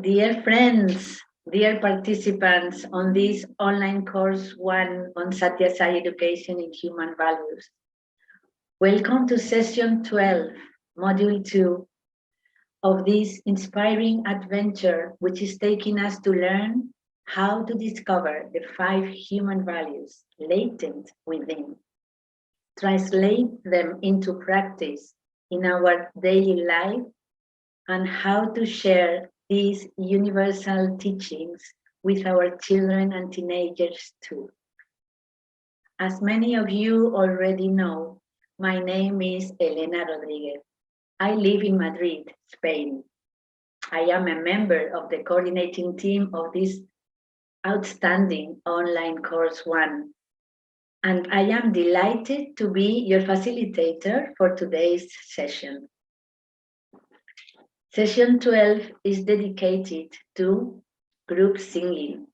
Dear friends, dear participants on this online course 1 on Satya Sai Education in Human Values. Welcome to session 12, module 2 of this inspiring adventure, which is taking us to learn how to discover the 5 human values latent within, translate them into practice in our daily life, and how to share these universal teachings with our children and teenagers too. As many of you already know, my name is Elena Rodríguez. I live in Madrid, Spain. I am a member of the coordinating team of this outstanding online course 1, and I am delighted to be your facilitator for today's session. Session 12 is dedicated to group singing,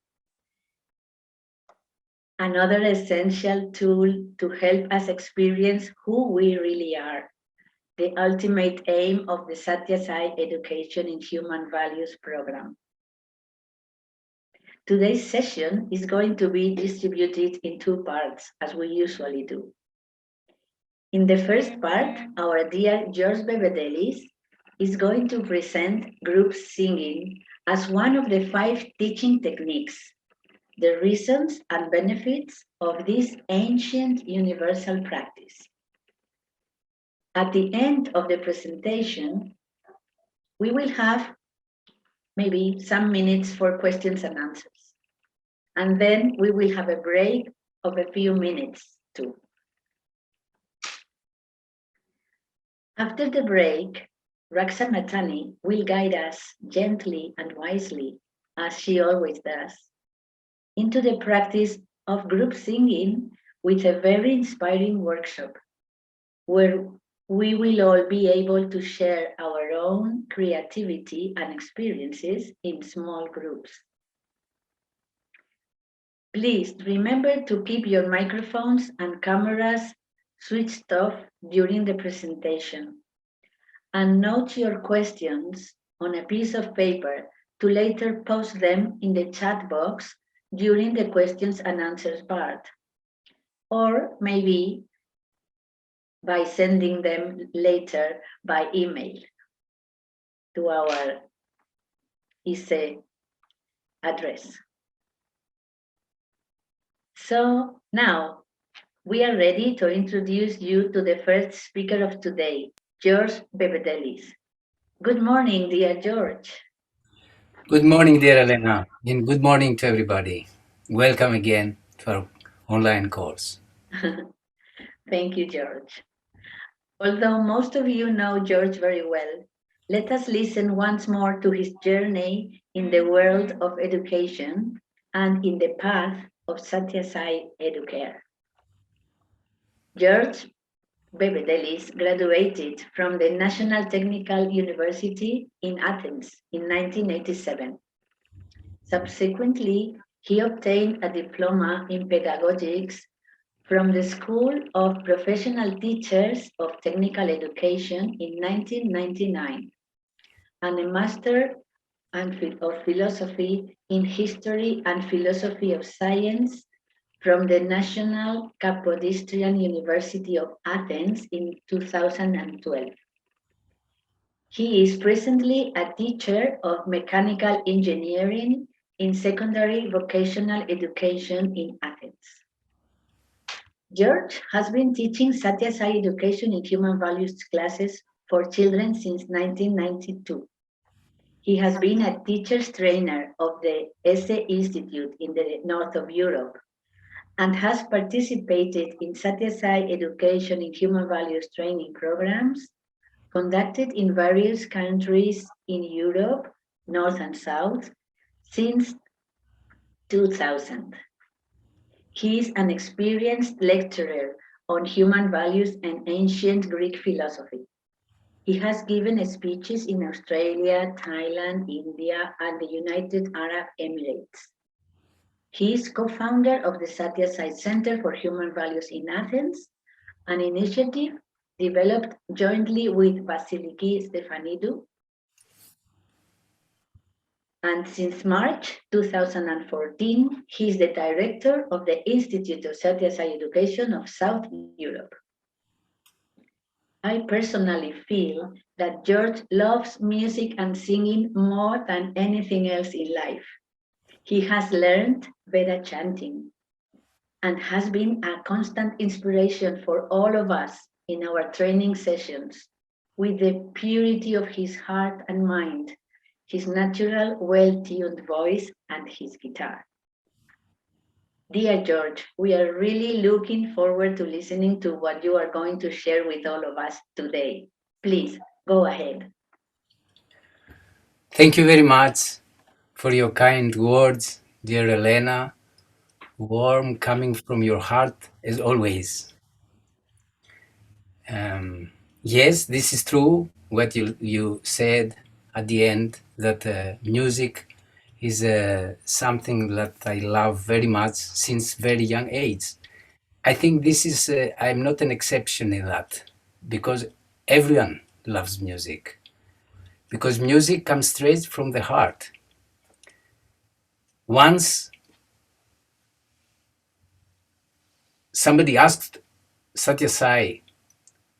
another essential tool to help us experience who we really are, the ultimate aim of the Satya Sai Education in Human Values program. Today's session is going to be distributed in 2 parts, as we usually do. In the first part, our dear George Bebedelis is going to present group singing as one of the 5 teaching techniques, the reasons and benefits of this ancient universal practice. At the end of the presentation, we will have maybe some minutes for questions and answers. And then we will have a break of a few minutes too. After the break, Raksha Mahtani will guide us gently and wisely, as she always does, into the practice of group singing with a very inspiring workshop where we will all be able to share our own creativity and experiences in small groups. Please remember to keep your microphones and cameras switched off during the presentation, and note your questions on a piece of paper to later post them in the chat box during the questions and answers part, or maybe by sending them later by email to our ISSE address. So now we are ready to introduce you to the first speaker of today, George Bebedelis. Good morning, dear George. Good morning, dear Elena, and good morning to everybody. Welcome again to our online course. Thank you, George. Although most of you know George very well, let us listen once more to his journey in the world of education and in the path of Satya Sai Educare. George Bebedelis graduated from the National Technical University in Athens in 1987. Subsequently, he obtained a diploma in pedagogics from the School of Professional Teachers of Technical Education in 1999, and a Master of Philosophy in History and Philosophy of Science from the National Kapodistrian University of Athens in 2012. He is presently a teacher of mechanical engineering in secondary vocational education in Athens. George has been teaching Satya Sai Education in Human Values classes for children since 1992. He has been a teacher's trainer of the S-E Institute in the north of Europe and has participated in Satya Sai Education in Human Values training programs conducted in various countries in Europe, North and South, since 2000. He is an experienced lecturer on human values and ancient Greek philosophy. He has given speeches in Australia, Thailand, India, and the United Arab Emirates. He is co-founder of the Satya Sai Center for Human Values in Athens, an initiative developed jointly with Vasiliki Stefanidou And since March 2014, he is the director of the Institute of Satya Sai Education of South Europe. I personally feel that George loves music and singing more than anything else in life. He has learned Veda chanting and has been a constant inspiration for all of us in our training sessions with the purity of his heart and mind, his natural, well-tuned voice, and his guitar. Dear George, we are really looking forward to listening to what you are going to share with all of us today. Please, go ahead. Thank you very much for your kind words, dear Elena. Warm coming from your heart as always. Yes, this is true, what you said at the end, that music is something that I love very much since very young age. I think this is, I'm not an exception in that, because everyone loves music, because music comes straight from the heart. Once somebody asked Satya Sai,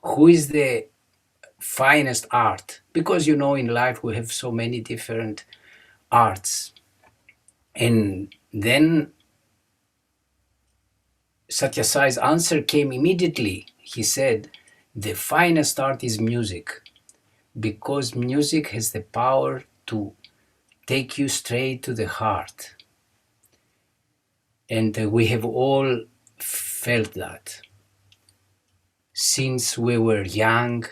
who is the finest art? Because you know, in life we have so many different arts. And then Satya Sai's answer came immediately. He said, the finest art is music, because music has the power to take you straight to the heart. And we have all felt that since we were young,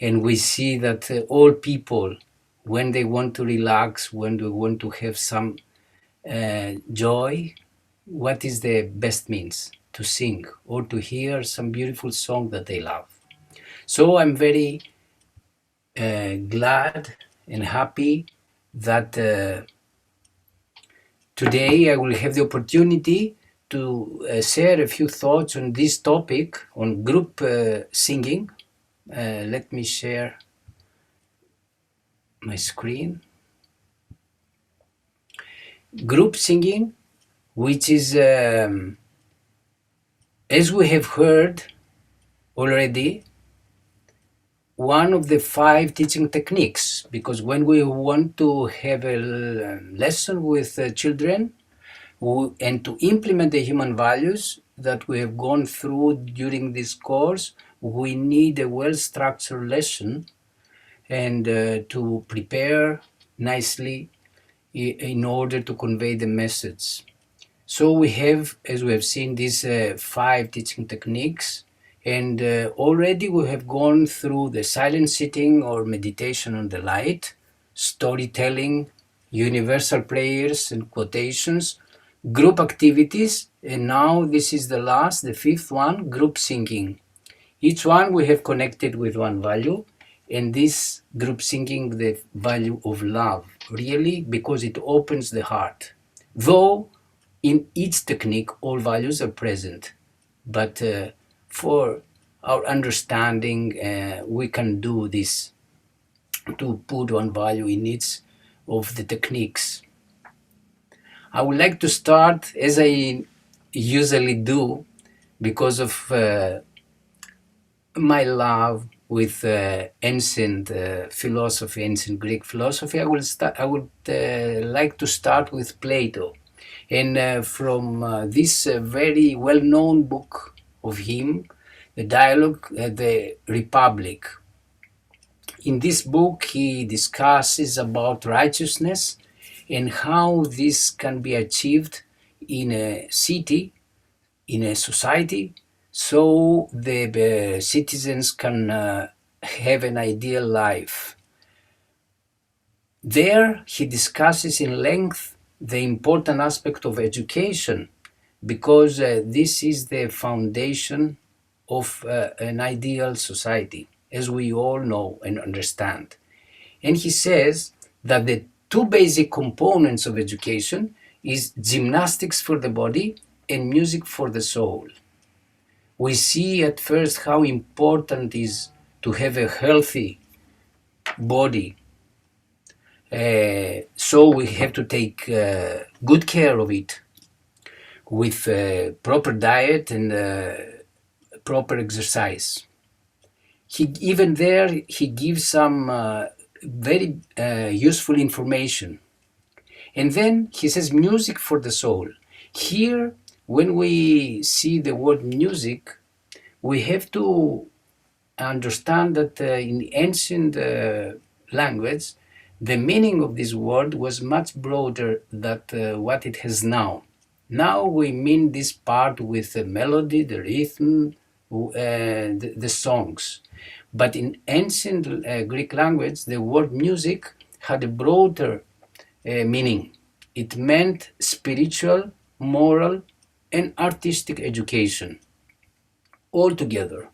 and we see that all people, when they want to relax, when they want to have some joy, what is the best means? To sing or to hear some beautiful song that they love. So I'm very glad and happy that today I will have the opportunity to share a few thoughts on this topic, on group singing. Let me share my screen. Group singing, which is, as we have heard already, one of the 5 teaching techniques, because when we want to have a lesson with children and to implement the human values that we have gone through during this course, we need a well-structured lesson and to prepare nicely in order to convey the message. So we have, as we have seen, these 5 teaching techniques, and already we have gone through the silent sitting or meditation on the light, storytelling, universal prayers and quotations, group activities, and now this is the last, the 5th one, group singing. Each one we have connected with one value, and this group singing, the value of love, really, because it opens the heart. Though in each technique all values are present, but for our understanding we can do this, to put one value in each of the techniques. I would like to start, as I usually do, because of my love with ancient philosophy, ancient Greek philosophy. I would like to start with Plato, and from this very well-known book of him, the dialogue, the Republic. In this book, he discusses about righteousness and how this can be achieved in a city, in a society, so the citizens can have an ideal life. There he discusses in length the important aspect of education, because this is the foundation of an ideal society, as we all know and understand. And he says that the 2 basic components of education is gymnastics for the body and music for the soul. We see at first how important it is to have a healthy body, So we have to take good care of it with proper diet and proper exercise. Even there, he gives some very useful information. And then he says music for the soul. Here, when we see the word music, we have to understand that in ancient language, the meaning of this word was much broader than what it has now. Now we mean this part with the melody, the rhythm, the songs. But in ancient Greek language, the word music had a broader meaning. It meant spiritual, moral, and artistic education all together.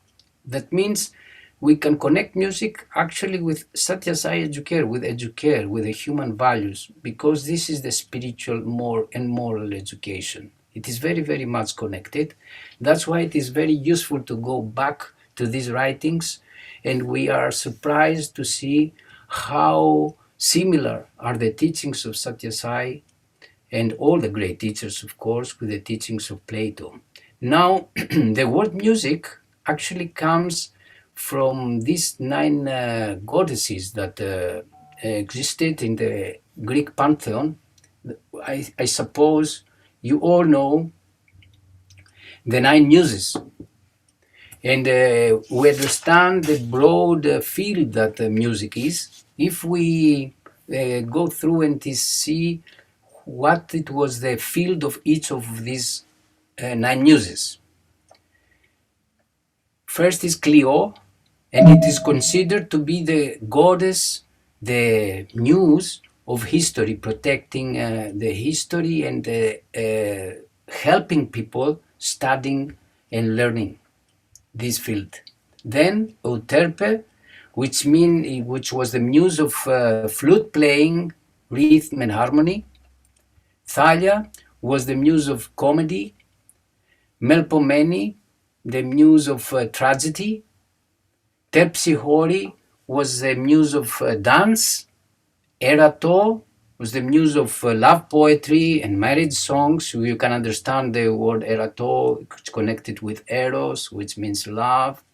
That means we can connect music actually with Satya Sai Educare, with the human values, because this is the spiritual and moral education. It is very, very much connected. That's why it is very useful to go back to these writings, and we are surprised to see how similar are the teachings of Satya Sai and all the great teachers, of course, with the teachings of Plato. Now, the word music actually comes from these 9 goddesses that existed in the Greek pantheon. I suppose you all know the 9 muses. And we understand the broad field that music is. If we go through and see what it was the field of each of these 9 muses. First is Clio, and it is considered to be the goddess, the muse of history, protecting the history and helping people studying and learning this field. Then Euterpe, which was the muse of flute playing, rhythm and harmony. Thalia was the muse of comedy. Melpomene, the muse of tragedy. Terpsichore was the muse of dance. Erato was the muse of love poetry and marriage songs. So you can understand the word erato, it's connected with eros, which means love.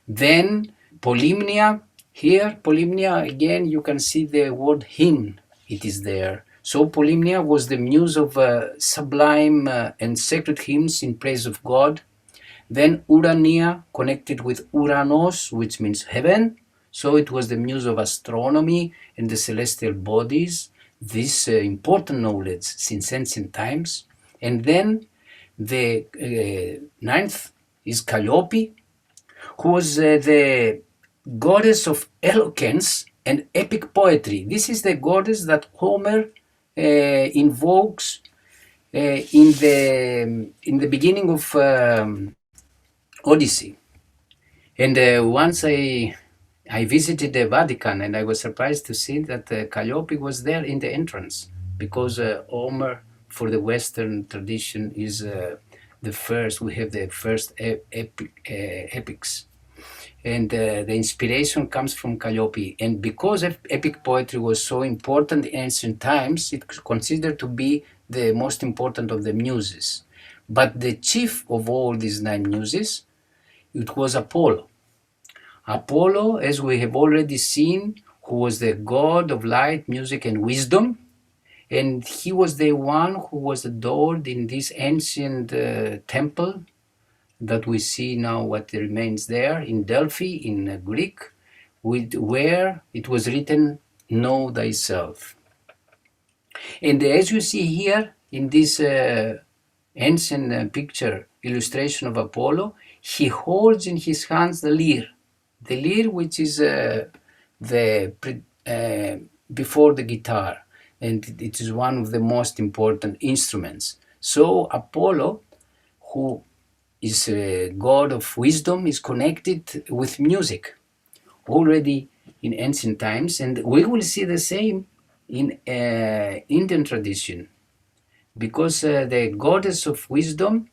Then Polymnia, here, Polymnia, again, you can see the word hymn, it is there. So Polymnia was the muse of sublime and sacred hymns in praise of God. Then Urania, connected with Uranos, which means heaven. So it was the muse of astronomy and the celestial bodies, this important knowledge since ancient times. And then the 9th is Calliope, who was the goddess of eloquence and epic poetry. This is the goddess that Homer invokes in the beginning of Odyssey. And once I visited the Vatican, and I was surprised to see that Calliope was there in the entrance, because Homer, for the Western tradition, is the first. We have the first epics. And the inspiration comes from Calliope. And because epic poetry was so important in ancient times, it's considered to be the most important of the muses. But the chief of all these 9 muses, it was Apollo. Apollo, as we have already seen, who was the god of light, music, and wisdom. And he was the one who was adored in this ancient temple that we see now, what remains there in Delphi, in Greek, where it was written, "Know thyself." And as you see here in this ancient picture illustration of Apollo, he holds in his hands the lyre, which is before the guitar, and it is one of the most important instruments. So Apollo, who is a god of wisdom, is connected with music already in ancient times, and we will see the same in Indian tradition, because the goddess of wisdom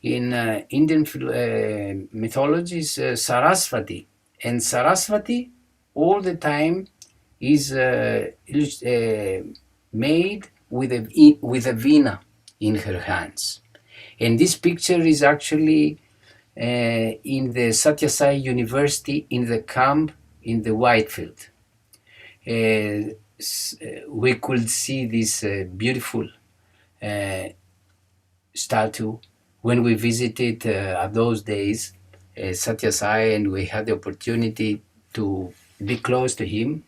in Indian mythology is Saraswati, and Saraswati all the time is made with a veena in her hands. And this picture is actually in the Satyasai University in the camp in the Whitefield. We could see this beautiful statue when we visited at those days Satyasai, and we had the opportunity to be close to him.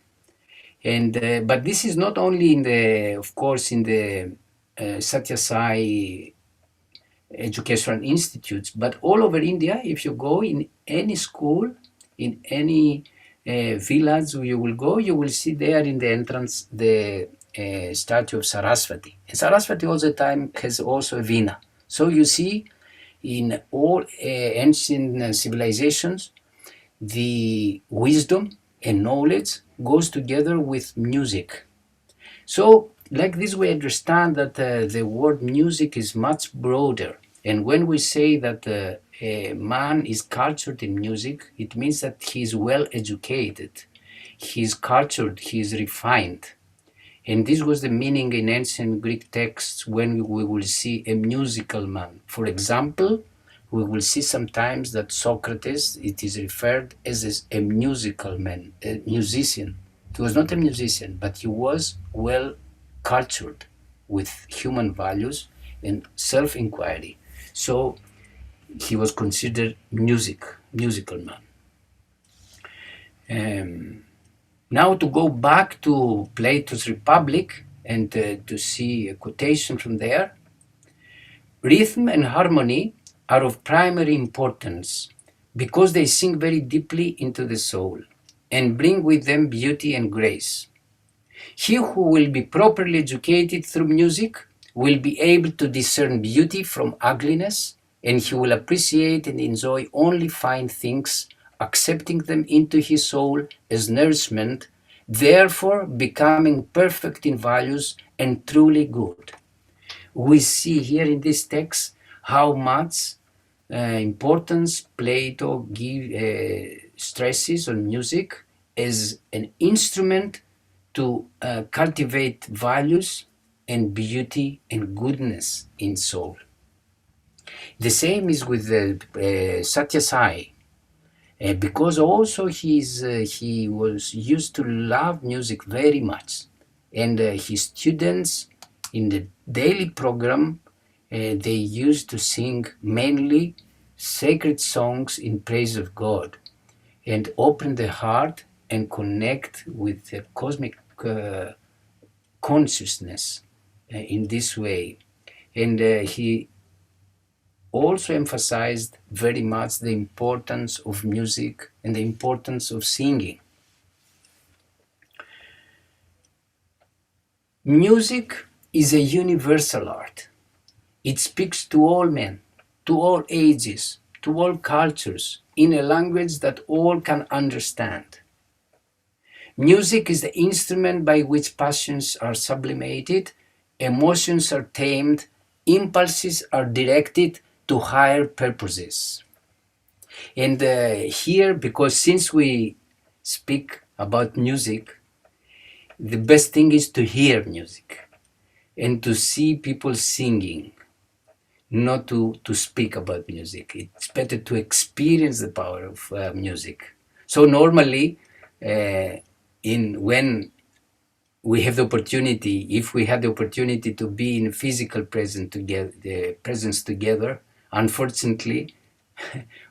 And but this is not only in the, of course, in the Satyasai educational institutes, but all over India. If you go in any school, in any village you will go, you will see there in the entrance the statue of Saraswati. And Saraswati all the time has also a veena. So you see in all ancient civilizations, the wisdom and knowledge goes together with music. So like this, we understand that the word music is much broader. And when we say that a man is cultured in music, it means that he is well educated, he is cultured, he is refined. And this was the meaning in ancient Greek texts when we will see a musical man. For example, we will see sometimes that Socrates, it is referred as a musical man, a musician. He was not a musician, but he was well cultured with human values and self-inquiry. So he was considered musical man. Now to go back to Plato's Republic and to see a quotation from there. Rhythm and harmony are of primary importance because they sink very deeply into the soul and bring with them beauty and grace. He who will be properly educated through music will be able to discern beauty from ugliness, and he will appreciate and enjoy only fine things, accepting them into his soul as nourishment, therefore becoming perfect in values and truly good. We see here in this text how much importance Plato stresses on music as an instrument to cultivate values and beauty and goodness in soul. The same is with Satyasai, because also he was used to love music very much, and his students in the daily program they used to sing mainly sacred songs in praise of God and open the heart and connect with the cosmic consciousness in this way. And he also emphasized very much the importance of music and the importance of singing. Music is a universal art. It speaks to all men, to all ages, to all cultures, in a language that all can understand. Music is the instrument by which passions are sublimated, emotions are tamed, impulses are directed to higher purposes. And here, because since we speak about music, the best thing is to hear music and to see people singing, not to speak about music. It's better to experience the power of music. So normally, when we have the opportunity, if we had the opportunity to be in physical presence together, unfortunately,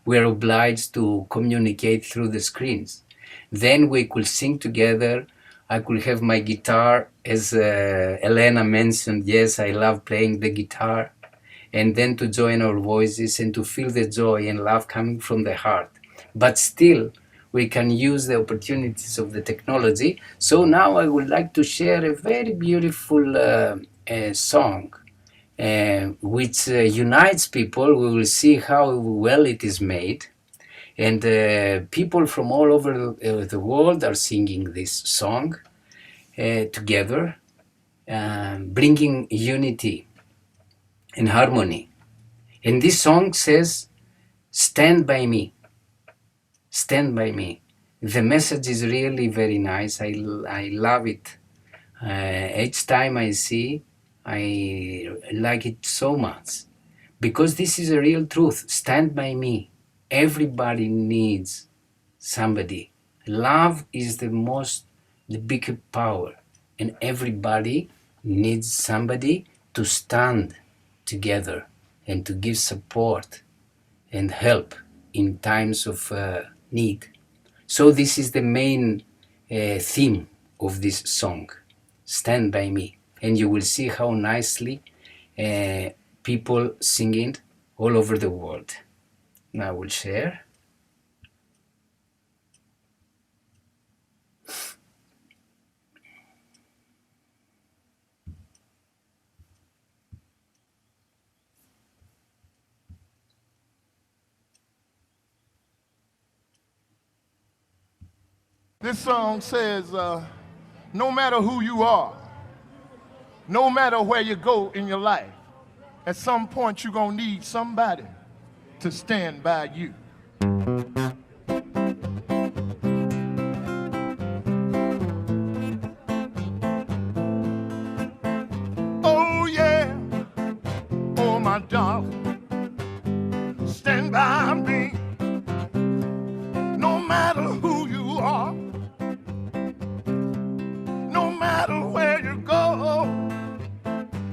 we are obliged to communicate through the screens. Then we could sing together. I could have my guitar, as Elena mentioned. Yes, I love playing the guitar. And then to join our voices and to feel the joy and love coming from the heart. But still, we can use the opportunities of the technology. So now I would like to share a very beautiful song which unites people. We will see how well it is made. And people from all over the world are singing this song together, bringing unity and harmony. And this song says, "Stand by me, stand by me." The message is really very nice. I love it. Each time I see, I like it so much. Because this is a real truth. Stand by me. Everybody needs somebody. Love is the biggest power. And everybody needs somebody to stand together and to give support and help in times of need. So this is the main theme of this song, Stand By Me. And you will see how nicely people sing it all over the world. Now I will share. This song says, no matter who you are, no matter where you go in your life, at some point you're gonna need somebody to stand by you. Oh yeah, oh my darling, stand by me. No matter who you are, no matter where you go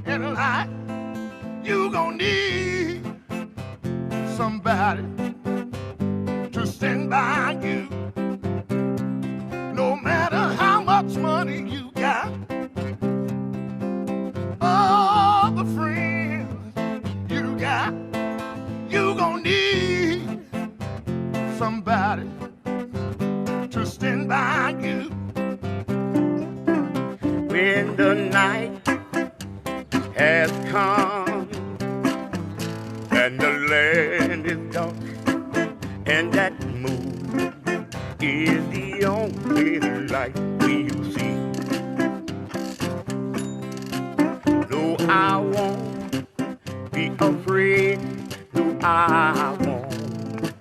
in life, you gon' need somebody to stand by you. No matter how much money you got, all the friends you got, you gon' need somebody to stand by you. When the night has come and the land is dark and that moon is the only light we'll see. No, I won't be afraid. No, I won't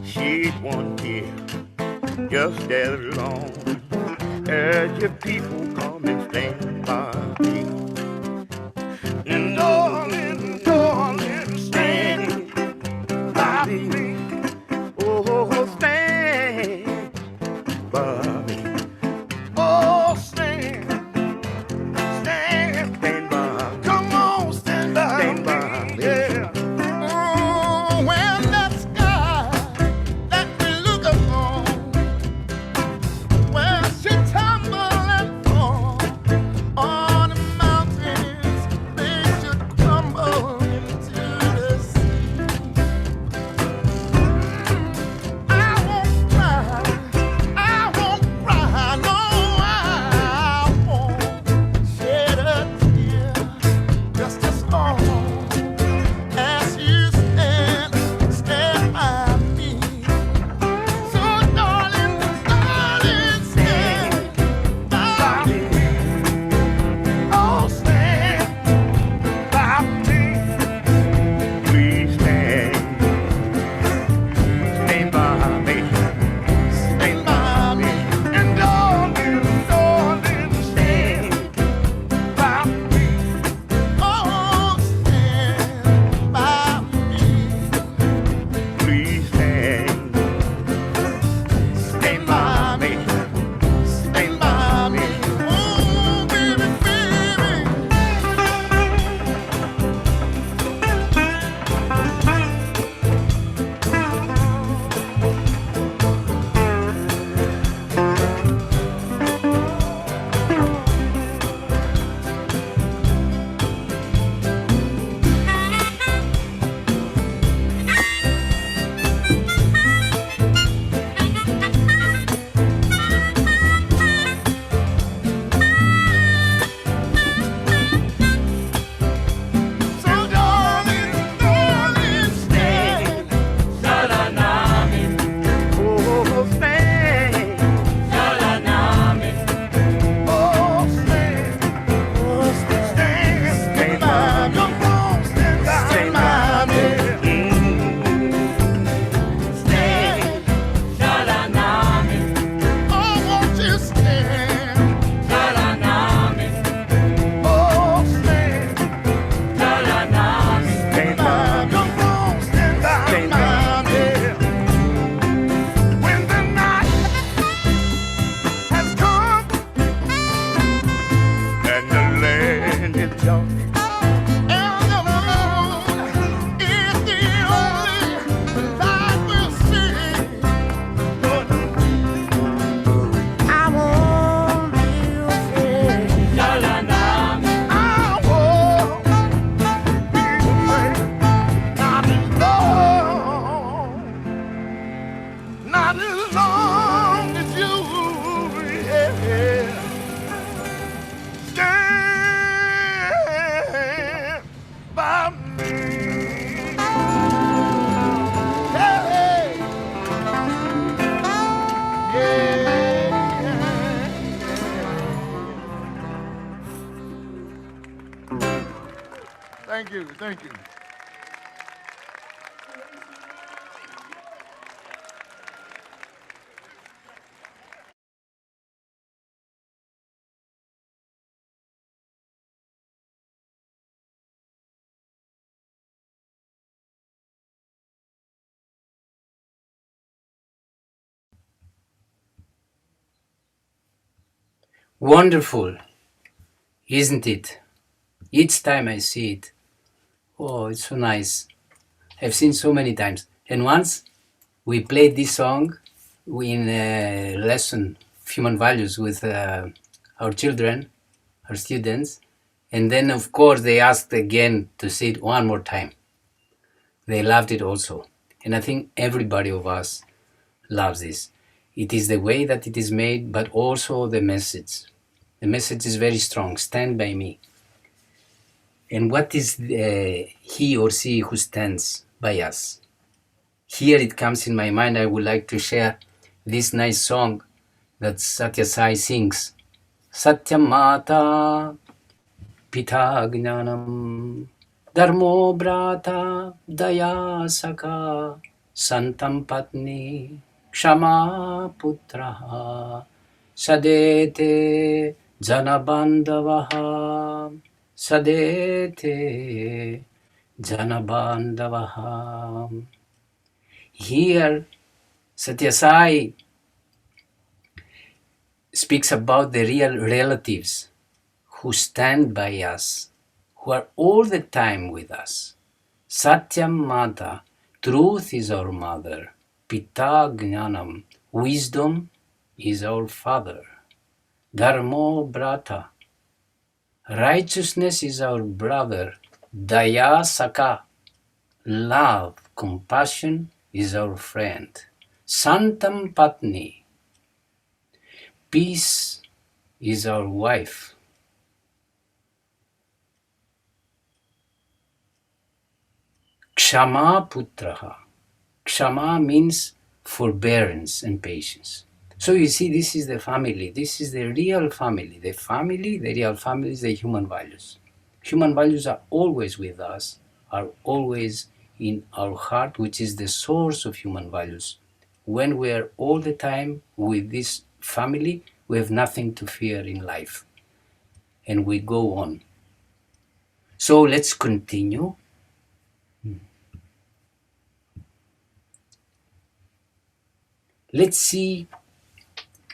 shed one tear. Just as long as your people come and stand by me. And darling, darling, stand by me. Oh, stand by me. Oh, stand by me. Come on, stand by me. Yeah. Oh, when that sky that we look upon, when she tumble and fall, y'all. And the moon is the only light we'll see. But I won't be afraid. La la la. I won't be afraid. Not as long, not as long as you, yeah, stand by me. Hey, yeah. Thank you, thank you. Wonderful, isn't it? Each time I see it, oh, it's so nice. I've seen so many times. And once we played this song in a lesson of human values with our children, our students, and then of course they asked again to see it one more time. They loved it also. And I think everybody of us loves this. It is the way that it is made, but also the message. The message is very strong. Stand by me. And what is he or she who stands by us? Here it comes in my mind. I would like to share this nice song that Satya Sai sings. Satyamata Pita Gnanam Dharmo Brata Daya Saka Santam Patni Kshama Putraha Sadete Janabandavaha Sadete Janabandavaha. Here Satya Sai speaks about the real relatives who stand by us, who are all the time with us. Satyam Mata, truth is our mother. Pita Gnanam, wisdom is our father. Dharmo Brata, righteousness is our brother. Daya Saka, love, compassion is our friend. Santam Patni, peace is our wife. Kshama Putraha. Kshama means forbearance and patience. So you see, this is the family. This is the real family. The family, the real family is the human values. Human values are always with us, are always in our heart, which is the source of human values. When we are all the time with this family, we have nothing to fear in life. And we go on. So let's continue. Let's see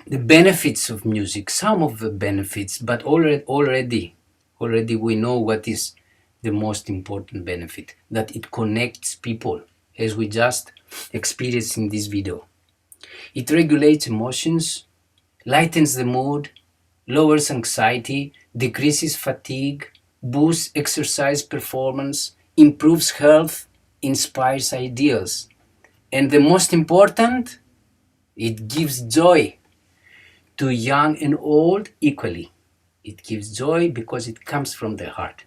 the benefits of music, some of the benefits, but already we know what is the most important benefit, that it connects people, as we just experienced in this video. It regulates emotions, lightens the mood, lowers anxiety, decreases fatigue, boosts exercise performance, improves health, inspires ideals. And the most important, it gives joy to young and old equally. It gives joy because it comes from the heart.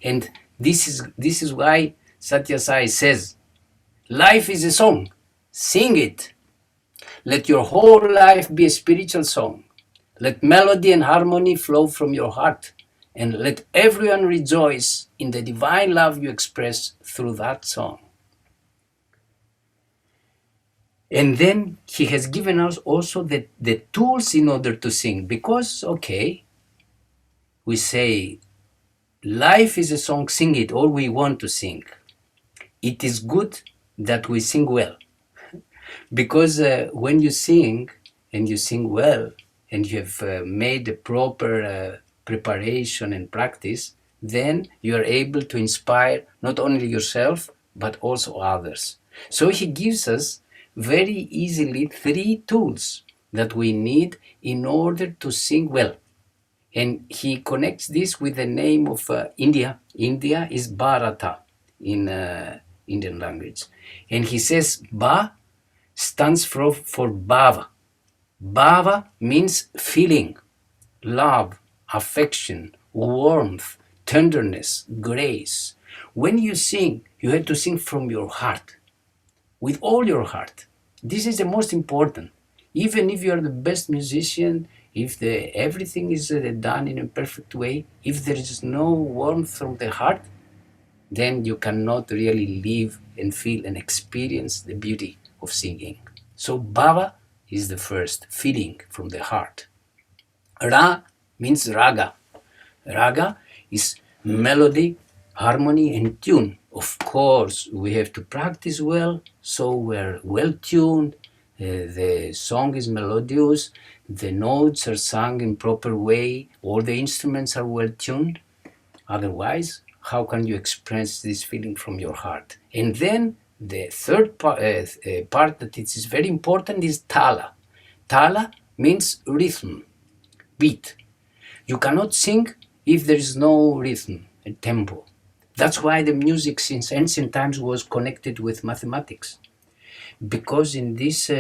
And this is why Satya Sai says, life is a song, sing it. Let your whole life be a spiritual song. Let melody and harmony flow from your heart, and let everyone rejoice in the divine love you express through that song. And then he has given us also the tools in order to sing, because, okay, we say, life is a song, sing it, or we want to sing. It is good that we sing well, because when you sing, and you sing well, and you have made a proper preparation and practice, then you are able to inspire not only yourself, but also others. So he gives us very easily 3 tools that we need in order to sing well. And he connects this with the name of India. India is Bharata in Indian language. And he says Ba stands for Bhava. Bhava means feeling, love, affection, warmth, tenderness, grace. When you sing, you have to sing from your heart, with all your heart. This is the most important. Even if you are the best musician, if everything is done in a perfect way, if there is no warmth from the heart, then you cannot really live and feel and experience the beauty of singing. So bhava is the first, feeling from the heart. Ra means raga. Raga is melody, harmony, and tune. Of course, we have to practice well, so we're well tuned. The song is melodious, the notes are sung in proper way, all the instruments are well tuned. Otherwise, how can you express this feeling from your heart? And then the third part that is very important is tala. Tala means rhythm, beat. You cannot sing if there is no rhythm and tempo. That's why the music since ancient times was connected with mathematics. Because in this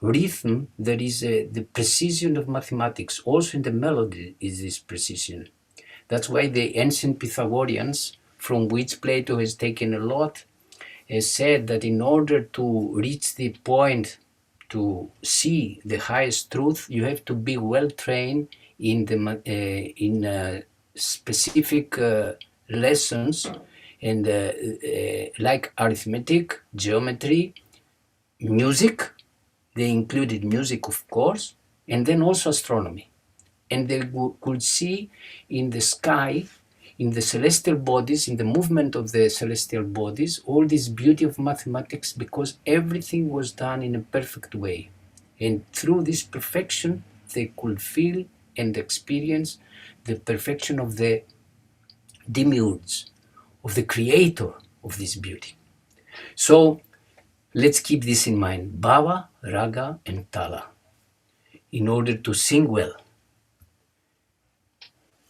rhythm, there is the precision of mathematics. Also in the melody is this precision. That's why the ancient Pythagoreans, from which Plato has taken a lot, said that in order to reach the point to see the highest truth, you have to be well trained in specific lessons, and like arithmetic, geometry, music. They included music, of course, and then also astronomy. And they could see in the sky, in the celestial bodies, in the movement of the celestial bodies, all this beauty of mathematics, because everything was done in a perfect way. And through this perfection, they could feel and experience the perfection of the demiurge, of the creator of this beauty. So let's keep this in mind, bhava, raga, and tala, in order to sing well.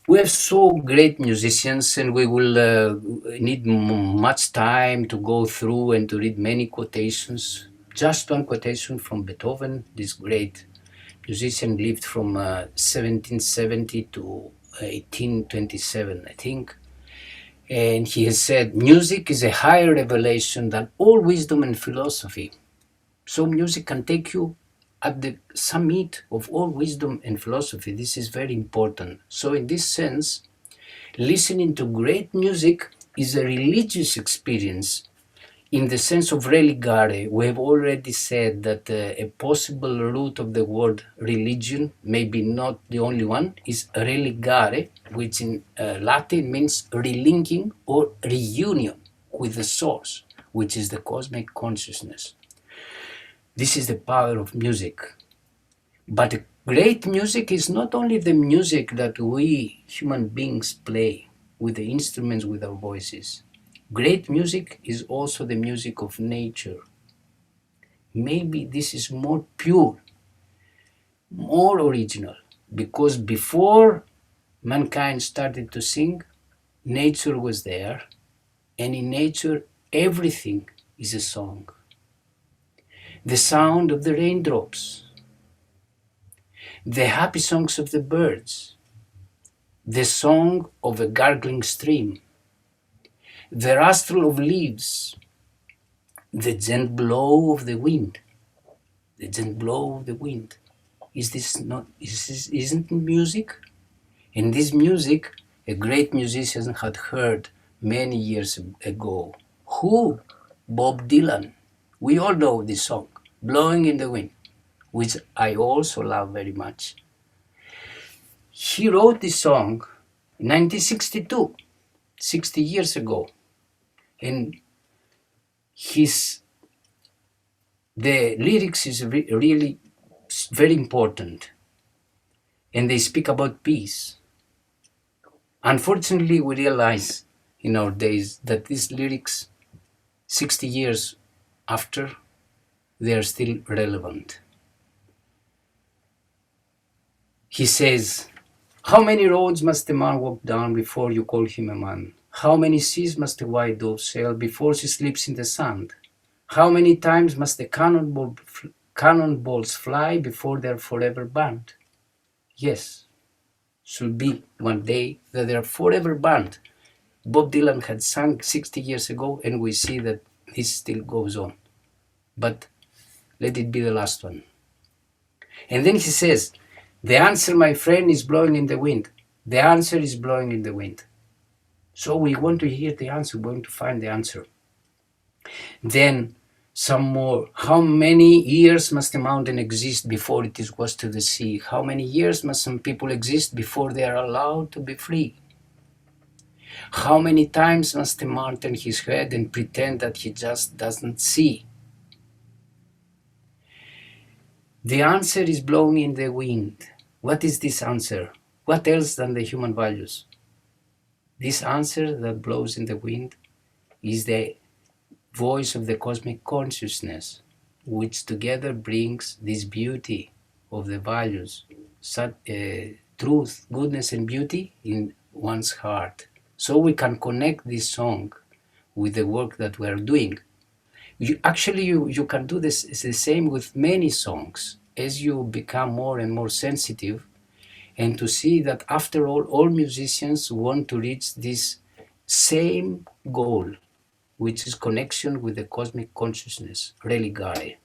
We have so great musicians, and we will need much time to go through and to read many quotations. Just one quotation from Beethoven. This great musician lived from 1770 to 1827, I think. And he has said, music is a higher revelation than all wisdom and philosophy. So music can take you at the summit of all wisdom and philosophy. This is very important. So in this sense, listening to great music is a religious experience. In the sense of religare, we have already said that a possible root of the word religion, maybe not the only one, is religare, which in Latin means relinking or reunion with the source, which is the cosmic consciousness. This is the power of music. But great music is not only the music that we human beings play with the instruments, with our voices. Great music is also the music of nature. Maybe this is more pure, more original, because before mankind started to sing, nature was there, and in nature everything is a song. The sound of the raindrops, the happy songs of the birds, the song of a gargling stream, the rustle of leaves, the gentle blow of the wind. The gentle blow of the wind. Isn't music? And this music, a great musician had heard many years ago. Who? Bob Dylan. We all know this song, Blowing in the Wind, which I also love very much. He wrote this song in 1962, 60 years ago. And the lyrics is really very important. And they speak about peace. Unfortunately, we realize in our days that these lyrics, 60 years after, they are still relevant. He says, how many roads must a man walk down before you call him a man? How many seas must a white dove sail before she sleeps in the sand? How many times must the cannonballs fly before they're forever banned? Yes, should be one day that they're forever banned. Bob Dylan had sung 60 years ago, and we see that this still goes on. But let it be the last one. And then he says, the answer, my friend, is blowing in the wind. The answer is blowing in the wind. So we want to hear the answer, we want to find the answer. Then some more. How many years must a mountain exist before it is washed to the sea? How many years must some people exist before they are allowed to be free? How many times must a man turn his head and pretend that he just doesn't see? The answer is blowing in the wind. What is this answer? What else than the human values? This answer that blows in the wind is the voice of the cosmic consciousness, which together brings this beauty of the values, truth, goodness, and beauty in one's heart. So we can connect this song with the work that we are doing. You can do this the same with many songs as you become more and more sensitive, and to see that after all musicians want to reach this same goal, which is connection with the cosmic consciousness, Religarity.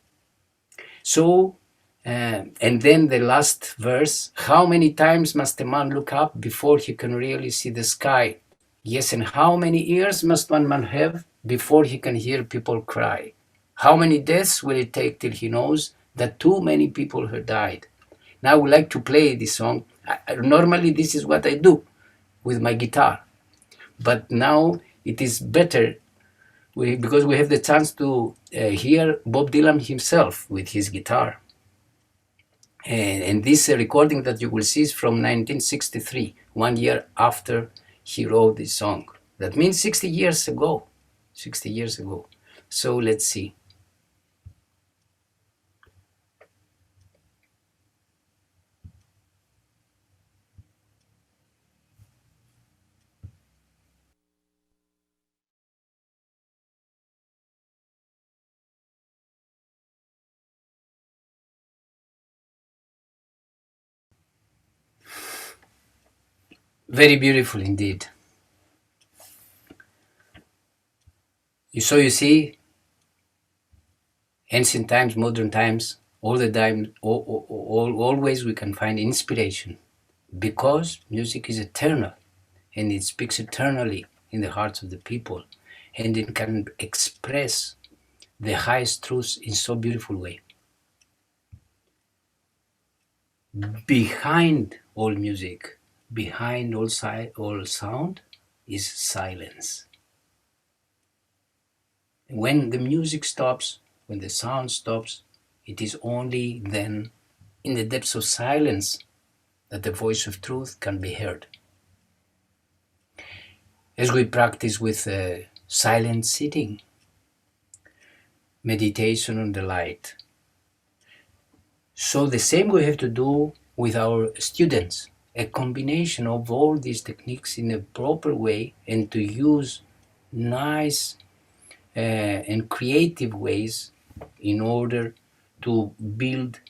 So, and then the last verse, how many times must a man look up before he can really see the sky? Yes, and how many ears must one man have before he can hear people cry? How many deaths will it take till he knows that too many people have died? Now I would like to play this song. Normally this is what I do with my guitar, but now it is better because we have the chance to hear Bob Dylan himself with his guitar. And this recording that you will see is from 1963, 1 year after he wrote this song. That means 60 years ago. 60 years ago. So let's see. Very beautiful indeed. So you see, ancient times, modern times, all the time, always we can find inspiration, because music is eternal and it speaks eternally in the hearts of the people, and it can express the highest truths in so beautiful way. Behind all music, behind all sound is silence. When the music stops, when the sound stops, it is only then in the depths of silence that the voice of truth can be heard. As we practice with silent sitting, meditation on the light. So the same we have to do with our students, a combination of all these techniques in a proper way, and to use nice and creative ways in order to build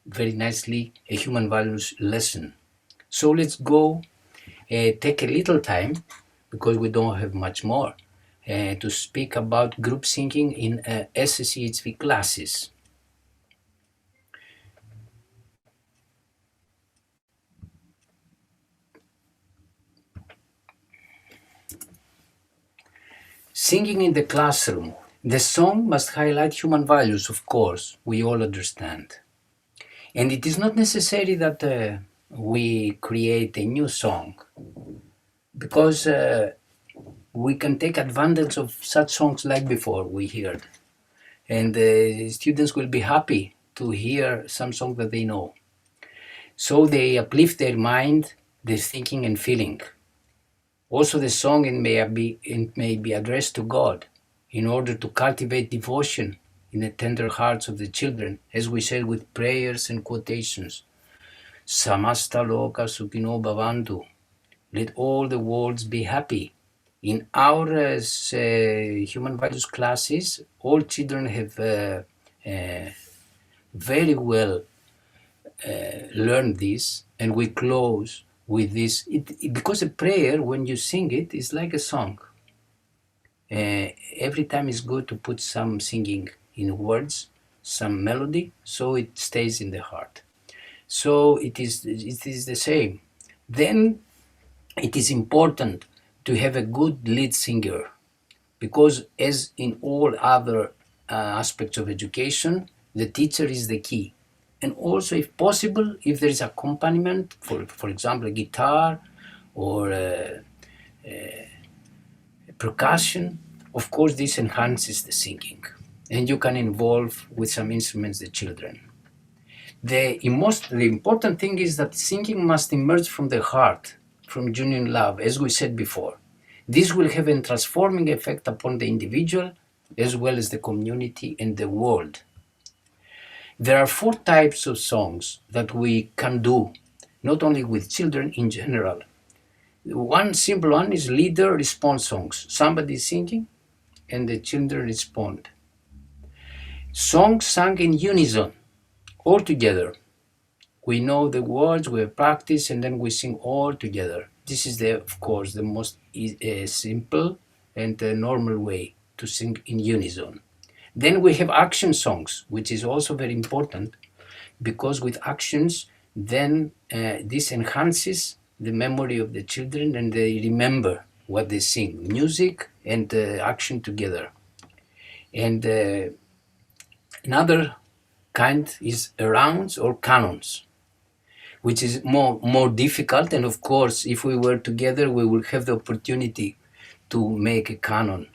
very nicely a human values lesson. So let's go take a little time, because we don't have much more, to speak about group singing in ISSE-SE classes. Singing in the classroom. The song must highlight human values, of course, we all understand. And it is not necessary that we create a new song, because we can take advantage of such songs like before we heard. And the students will be happy to hear some song that they know. So they uplift their mind, their thinking and feeling. Also, the song it may be addressed to God in order to cultivate devotion in the tender hearts of the children, as we said, with prayers and quotations. Samasta loka sukhino bhavantu. Let all the worlds be happy. In our human values classes, all children have very well learned this, and we close with this. Because a prayer, when you sing it, is like a song. Every time it's good to put some singing in words, some melody, so it stays in the heart. So it is the same. Then it is important to have a good lead singer, because as in all other aspects of education, the teacher is the key. And also, if possible, if there is accompaniment, for example, a guitar or percussion, of course, this enhances the singing. And you can involve with some instruments the children. The important thing is that singing must emerge from the heart, from genuine love, as we said before. This will have a transforming effect upon the individual as well as the community and the world. There are 4 types of songs that we can do, not only with children in general. One simple one is leader response songs. Somebody is singing and the children respond. Songs sung in unison, all together. We know the words, we practice, and then we sing all together. This is, of course, the most simple and normal way to sing in unison. Then we have action songs, which is also very important, because with actions, then this enhances the memory of the children and they remember what they sing, music and action together. And another kind is rounds or canons, which is more difficult. And of course, if we were together, we will have the opportunity to make a canon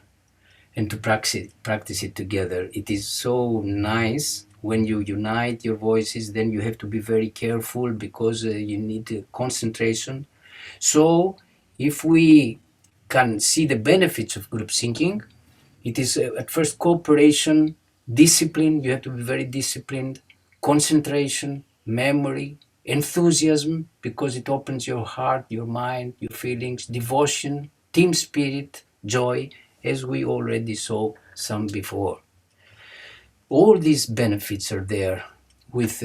and to practice it together. It is so nice when you unite your voices. Then you have to be very careful because you need concentration. So if we can see the benefits of group singing, it is at first cooperation, discipline. You have to be very disciplined, concentration, memory, enthusiasm, because it opens your heart, your mind, your feelings, devotion, team spirit, joy, as we already saw some before. All these benefits are there with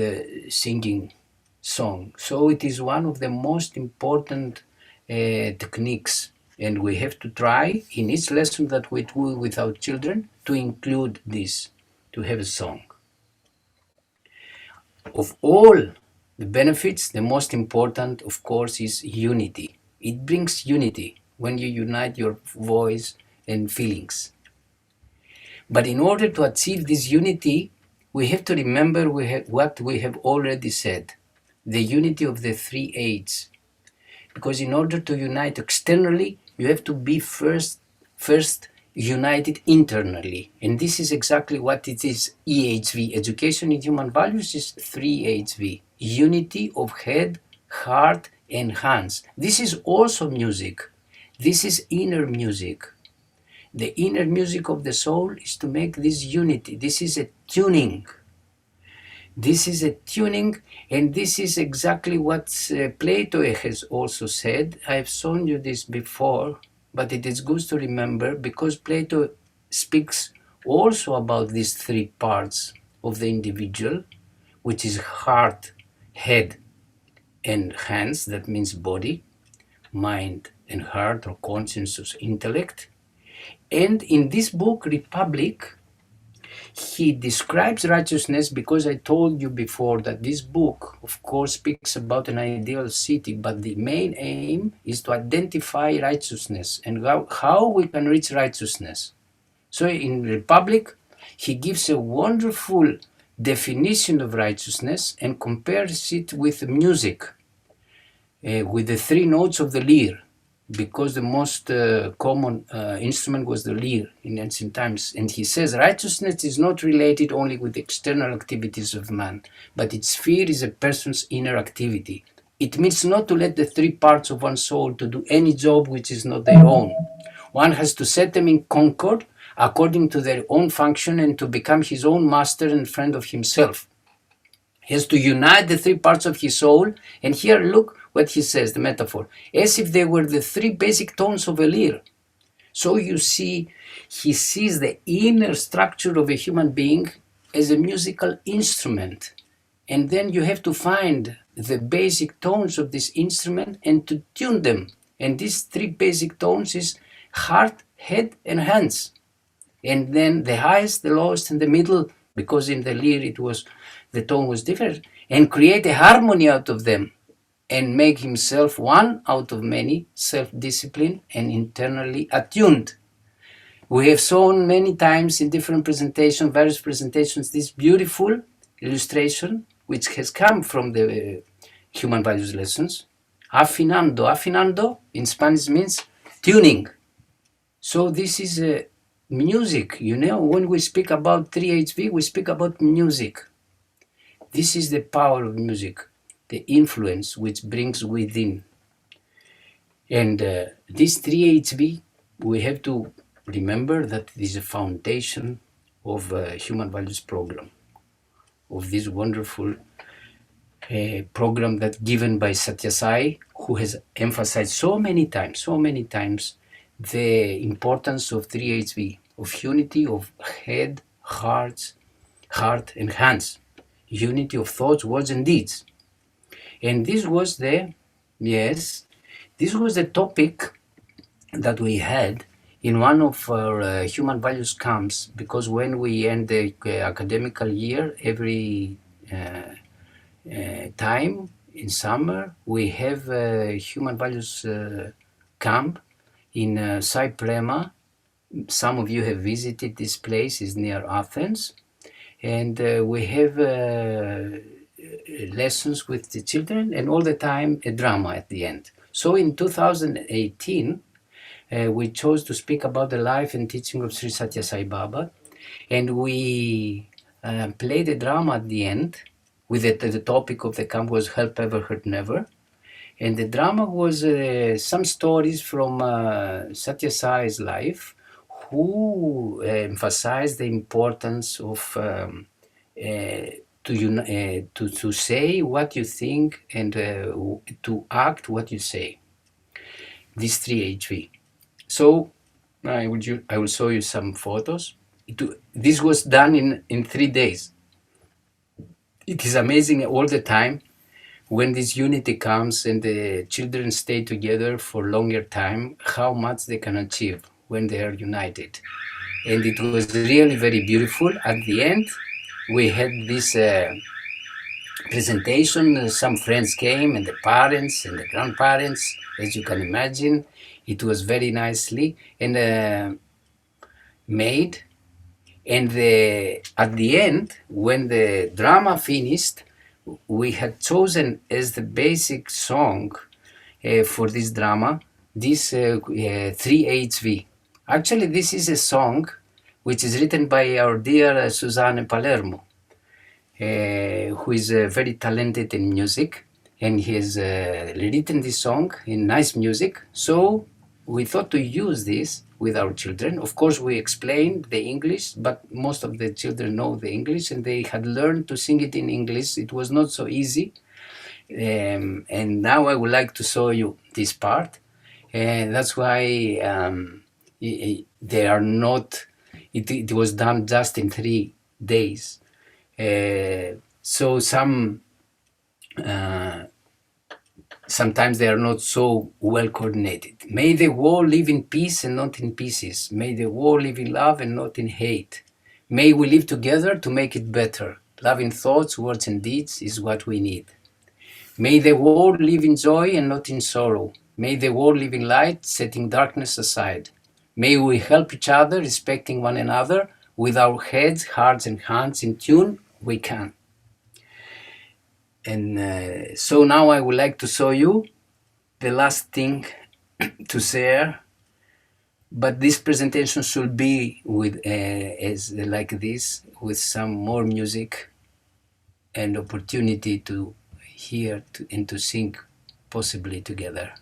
singing song. So it is one of the most important techniques, and we have to try in each lesson that we do with our children to include this, to have a song. Of all the benefits, the most important, of course, is unity. It brings unity when you unite your voice and feelings. But in order to achieve this unity, we have to remember what we have already said, the unity of the 3 H's. Because in order to unite externally, you have to be first united internally. And this is exactly what it is. EHV, Education in Human Values, is 3HV, unity of head, heart, and hands. This is also music. This is inner music. The inner music of the soul is to make this unity. This is a tuning. This is a tuning, and this is exactly what Plato has also said. I've shown you this before, but it is good to remember because Plato speaks also about these 3 parts of the individual, which is heart, head, and hands. That means body, mind, and heart, or conscience, or intellect. And in this book, Republic, he describes righteousness, because I told you before that this book, of course, speaks about an ideal city, but the main aim is to identify righteousness and how we can reach righteousness. So in Republic, he gives a wonderful definition of righteousness and compares it with music, with the 3 notes of the lyre, because the most common instrument was the lyre in ancient times. And he says righteousness is not related only with the external activities of man, but its sphere is a person's inner activity. It means not to let the three parts of one's soul to do any job which is not their own. One has to set them in concord according to their own function and to become his own master and friend of himself. He has to unite the three parts of his soul, and here look what he says, the metaphor, as if they were the three basic tones of a lyre. So you see, he sees the inner structure of a human being as a musical instrument. And then you have to find the basic tones of this instrument and to tune them. And these three basic tones is heart, head, and hands. And then the highest, the lowest, and the middle, because in the lyre the tone was different, and create a harmony out of them and make himself one out of many, self-disciplined and internally attuned. We have shown many times in different presentations, various presentations, this beautiful illustration, which has come from the human values lessons. Afinando. Afinando in Spanish means tuning. So this is music, you know, when we speak about 3HV, we speak about music. This is the power of music, the influence which brings within. And this 3HV, we have to remember that it is a foundation of human values program, of this wonderful program that given by Satya Sai, who has emphasized so many times, the importance of 3HV, of unity of head, heart, and hands, unity of thoughts, words, and deeds. And this was the topic that we had in one of our human values camps, because when we end the academical year, every time in summer, we have a human values camp in Sai Prema. Some of you have visited this place, it's near Athens. And we have lessons with the children and all the time a drama at the end. So in 2018, we chose to speak about the life and teaching of Sri Satya Sai Baba. And we played a drama at the end with the topic of the camp was Help Ever, Hurt Never. And the drama was some stories from Satya Sai's life, who emphasized the importance of to say what you think and to act what you say. These 3HV. So I will show you some photos. This was done in 3 days. It is amazing all the time when this unity comes and the children stay together for longer time, how much they can achieve when they are united. And it was really very beautiful. At the end, we had this presentation. Some friends came, and the parents and the grandparents, as you can imagine. It was very nicely and made. And at the end, when the drama finished, we had chosen as the basic song for this drama, this 3HV. Actually, this is a song which is written by our dear Susanne Palermo, who is very talented in music, and he has written this song in nice music. So we thought to use this with our children. Of course, we explained the English, but most of the children know the English, and they had learned to sing it in English. It was not so easy. And now I would like to show you this part. And that's why they are not, it was done just in 3 days. So sometimes they are not so well coordinated. May the world live in peace and not in pieces. May the world live in love and not in hate. May we live together to make it better. Love in thoughts, words, and deeds is what we need. May the world live in joy and not in sorrow. May the world live in light, setting darkness aside. May we help each other, respecting one another. With our heads, hearts, and hands in tune, we can. And so now I would like to show you the last thing to share. But this presentation should be with like this, with some more music and opportunity to hear and to sing possibly together.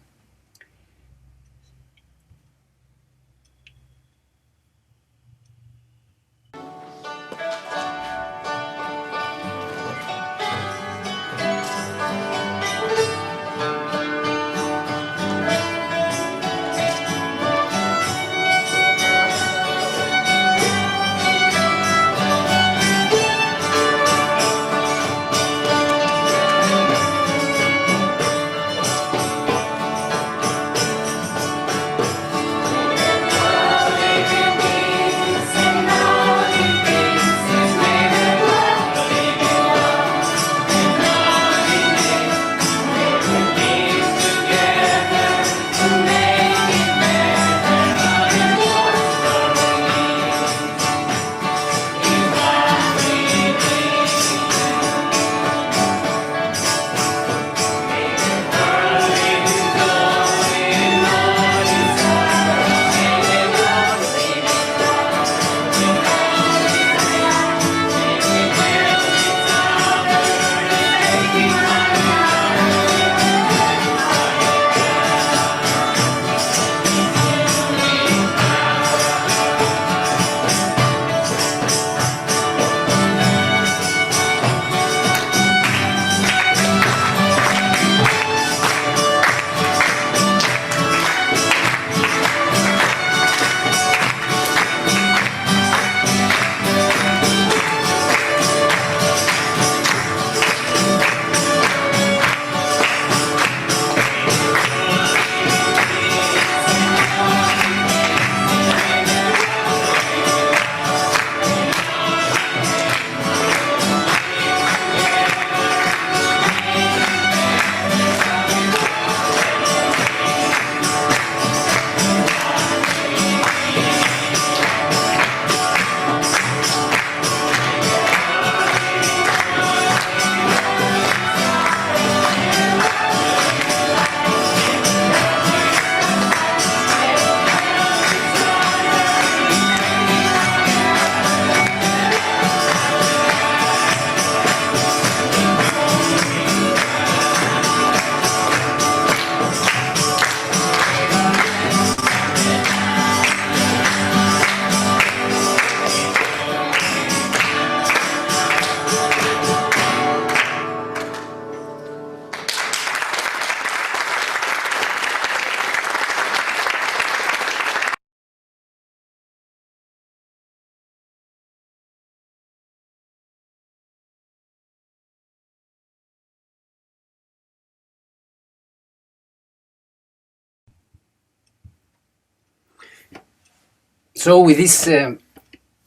So with this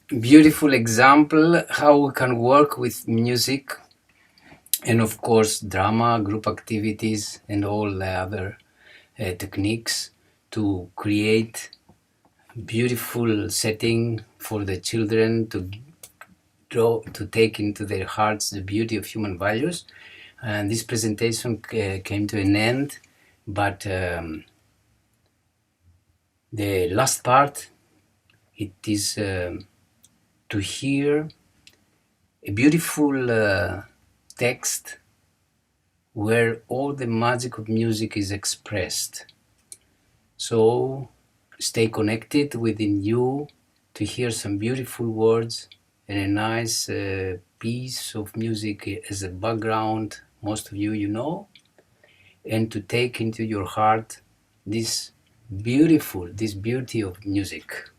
beautiful example, how we can work with music and of course drama, group activities and all the other techniques to create beautiful setting for the children to take into their hearts the beauty of human values. And this presentation came to an end, but the last part, it is to hear a beautiful text where all the magic of music is expressed. So stay connected within you to hear some beautiful words and a nice piece of music as a background, most of you know, and to take into your heart this beauty of music.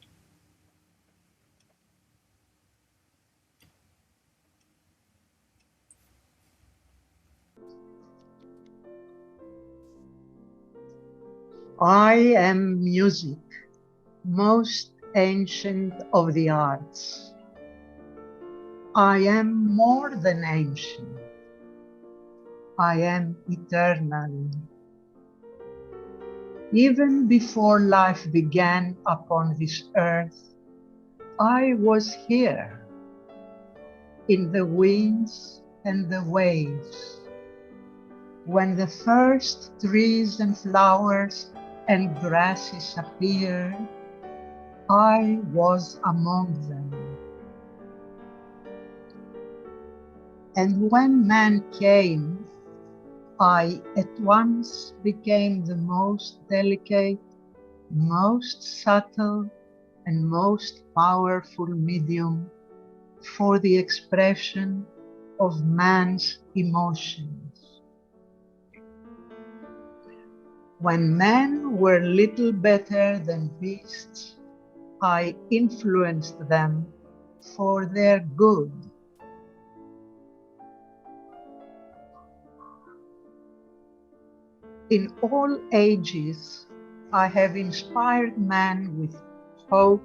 I am music, most ancient of the arts. I am more than ancient. I am eternal. Even before life began upon this earth, I was here, in the winds and the waves. When the first trees and flowers and grasses appeared, I was among them. And when man came, I at once became the most delicate, most subtle, and most powerful medium for the expression of man's emotions. When men were little better than beasts, I influenced them for their good. In all ages, I have inspired men with hope,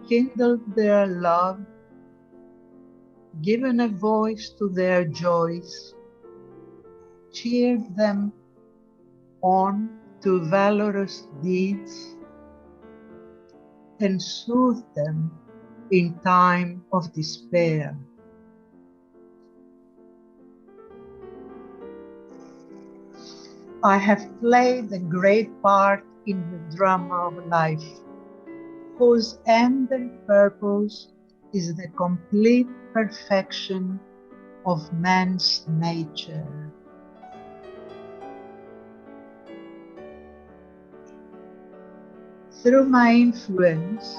kindled their love, given a voice to their joys, cheered them on to valorous deeds, and soothed them in time of despair. I have played a great part in the drama of life, whose end and purpose is the complete perfection of man's nature. Through my influence,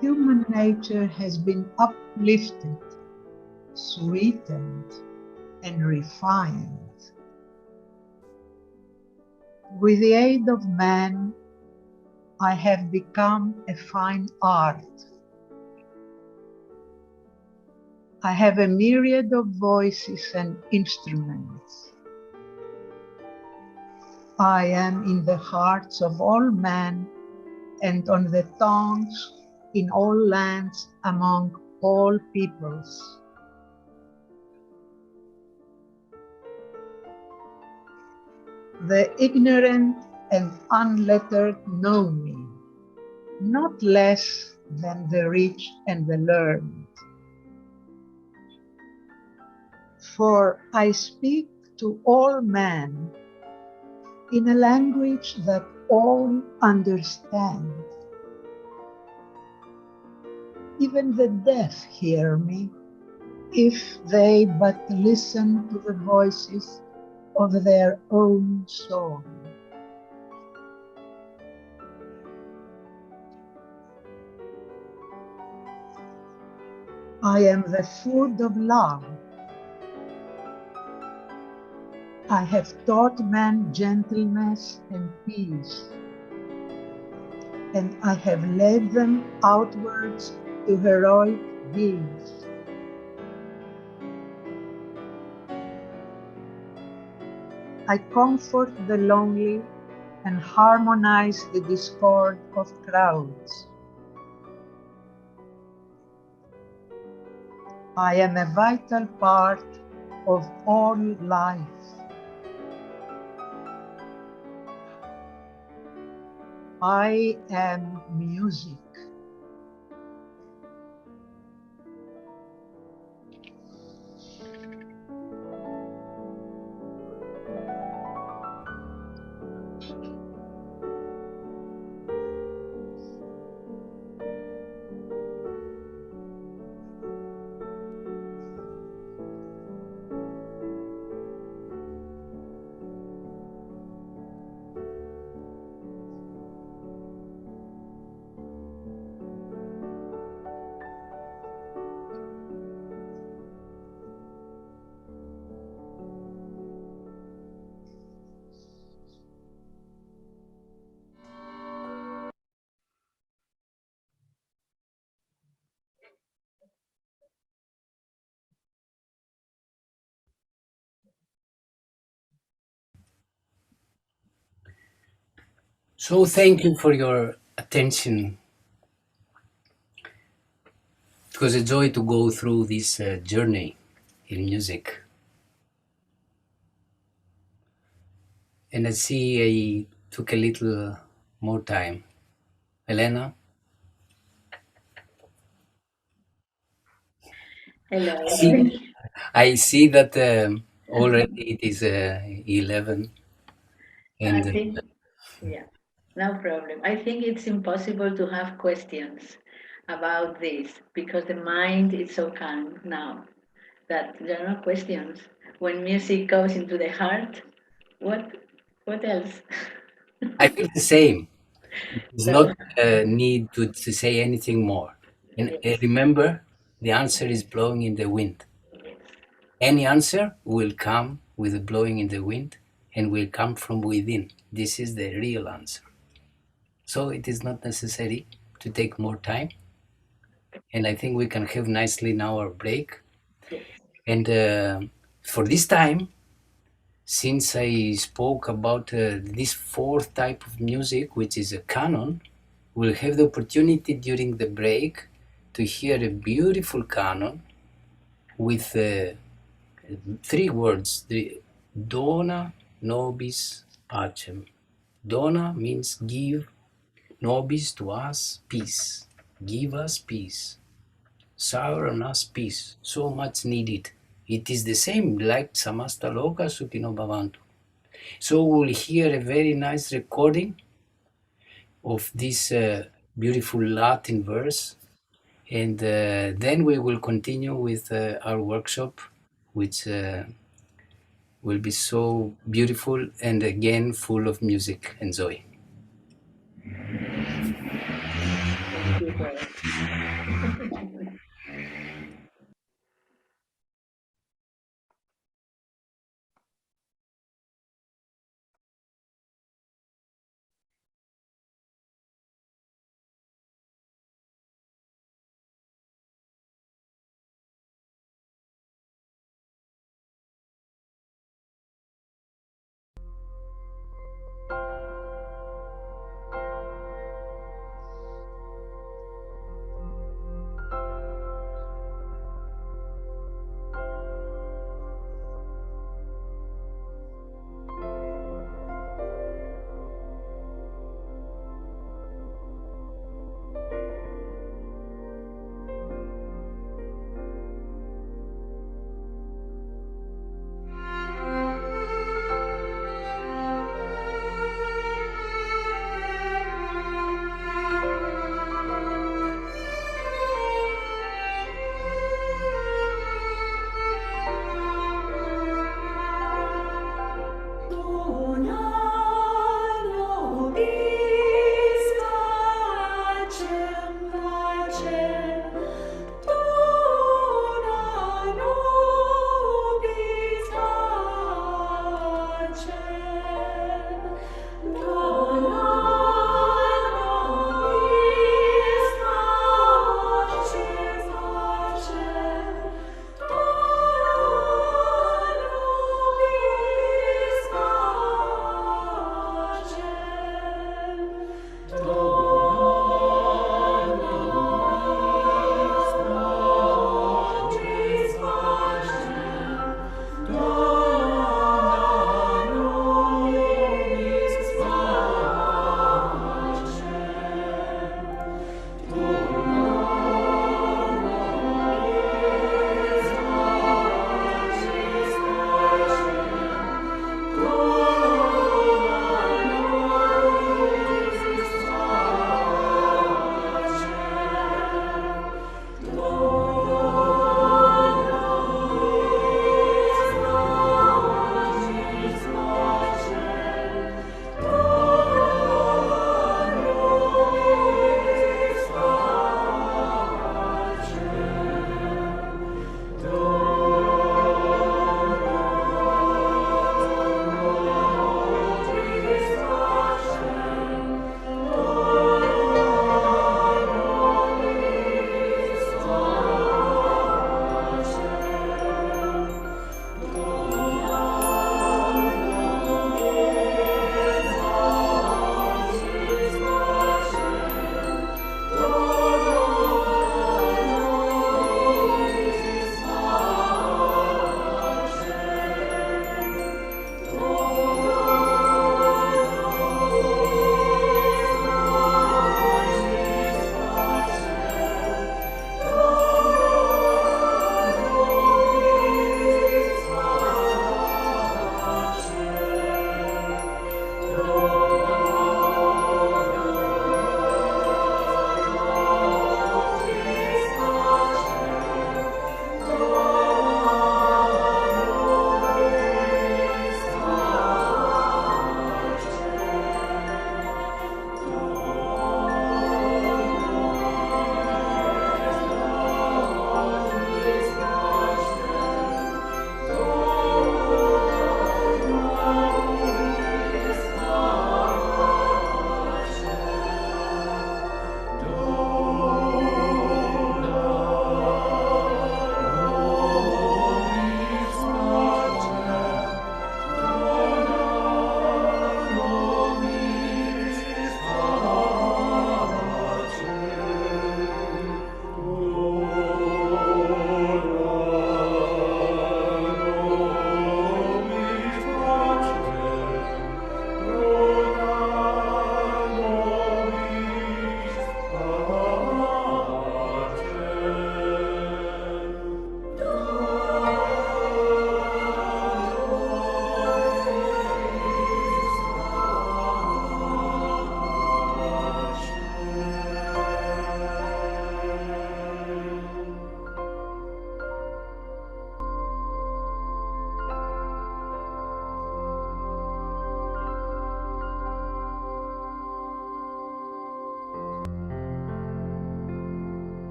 human nature has been uplifted, sweetened, and refined. With the aid of man, I have become a fine art. I have a myriad of voices and instruments. I am in the hearts of all men and on the tongues in all lands among all peoples. The ignorant and unlettered know me, not less than the rich and the learned. For I speak to all men in a language that all understand. Even the deaf hear me, if they but listen to the voices of their own soul. I am the food of love. I have taught men gentleness and peace, and I have led them outwards to heroic deeds. I comfort the lonely and harmonize the discord of crowds. I am a vital part of all life. I am music. So thank you for your attention. It was a joy to go through this journey in music. And I see I took a little more time. Elena? Hello. I see that already it is 11. I And think, yeah, no problem. I think it's impossible to have questions about this because the mind is so calm now that there are no questions. when music goes into the heart, what else? I feel the same. It's So, not need to say anything more. And yes, remember, the answer is blowing in the wind. Any answer will come with the blowing in the wind and will come from within. This is the real answer. So it is not necessary to take more time. And I think we can have nicely now our break. yes. And for this time, since I spoke about this fourth type of music, which is a canon, we'll have the opportunity during the break to hear a beautiful canon with three words, the dona nobis pacem. Dona means give, nobis to us peace. Give us peace. Shower on us peace, so much needed. It is the same like Samasta Loka Sukhino Bhavantu. So we'll hear a very nice recording of this beautiful Latin verse, and then we will continue with our workshop, which will be so beautiful and again full of music and joy. Thank you, brother.